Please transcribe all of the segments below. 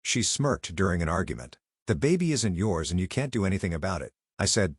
She smirked during an argument. "The baby isn't yours and you can't do anything about it." I said,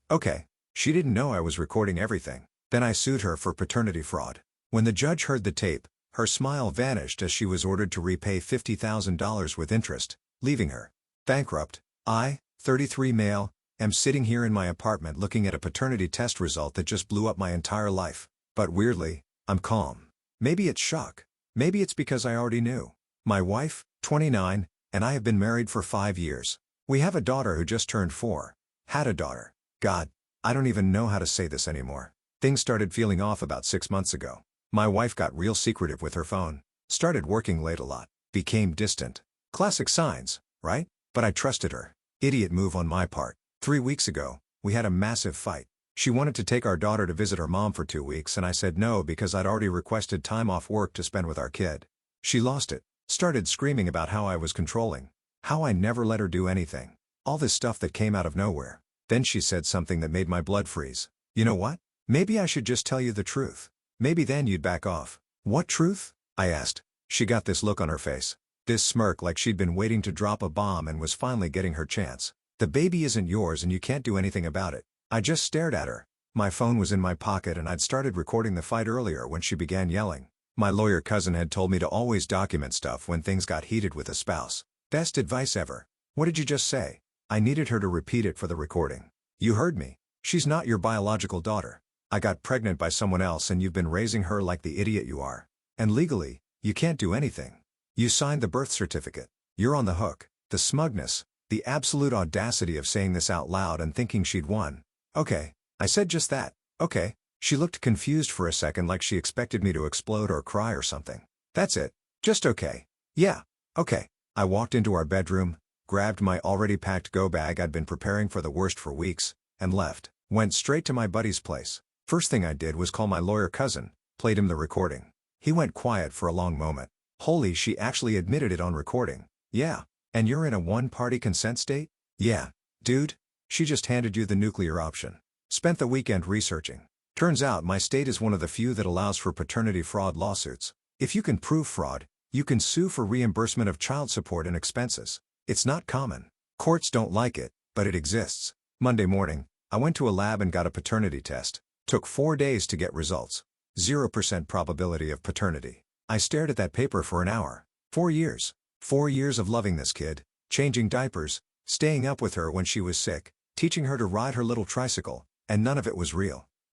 "Okay." She didn't know I was recording everything. Then I sued her for paternity fraud. When the judge heard the tape, her smile vanished as she was ordered to repay $50,000 with interest, leaving her bankrupt. I, 33 male, am sitting here in my apartment looking at a paternity test result that just blew up my entire life. But weirdly, I'm calm. Maybe it's shock. Maybe it's because I already knew. My wife, 29, and I have been married for 5 years. We have a daughter who just turned 4. Had a daughter. God, I don't even know how to say this anymore. Things started feeling off about 6 months ago. My wife got real secretive with her phone. Started working late a lot. Became distant. Classic signs, right? But I trusted her. Idiot move on my part. 3 weeks ago, we had a massive fight. She wanted to take our daughter to visit her mom for 2 weeks and I said no because I'd already requested time off work to spend with our kid. She lost it. Started screaming about how I was controlling. How I never let her do anything. All this stuff that came out of nowhere. Then she said something that made my blood freeze. "You know what? Maybe I should just tell you the truth. Maybe then you'd back off." "What truth?" I asked. She got this look on her face. This smirk like she'd been waiting to drop a bomb and was finally getting her chance. "The baby isn't yours and you can't do anything about it." I just stared at her. My phone was in my pocket and I'd started recording the fight earlier when she began yelling. My lawyer cousin had told me to always document stuff when things got heated with a spouse. Best advice ever. "What did you just say?" I needed her to repeat it for the recording. "You heard me. She's not your biological daughter. I got pregnant by someone else and you've been raising her like the idiot you are. And legally, you can't do anything. You signed the birth certificate. You're on the hook." The smugness, the absolute audacity of saying this out loud and thinking she'd won. "Okay." I said just that. "Okay." She looked confused for a second like she expected me to explode or cry or something. "That's it. Just okay." "Yeah. Okay." I walked into our bedroom, grabbed my already packed go bag I'd been preparing for the worst for weeks, and left. Went straight to my buddy's place. First thing I did was call my lawyer cousin, played him the recording. He went quiet for a long moment. Holy, she actually admitted it on recording. "Yeah. And you're in a one-party consent state?" "Yeah. Dude, she just handed you the nuclear option." Spent the weekend researching. Turns out my state is one of the few that allows for paternity fraud lawsuits. If you can prove fraud, you can sue for reimbursement of child support and expenses. It's not common. Courts don't like it, but it exists. Monday morning, I went to a lab and got a paternity test. Took 4 days to get results. 0% probability of paternity. I stared at that paper for an hour. 4 years. 4 years of loving this kid, changing diapers, staying up with her when she was sick, teaching her to ride her little tricycle, and none of it was real.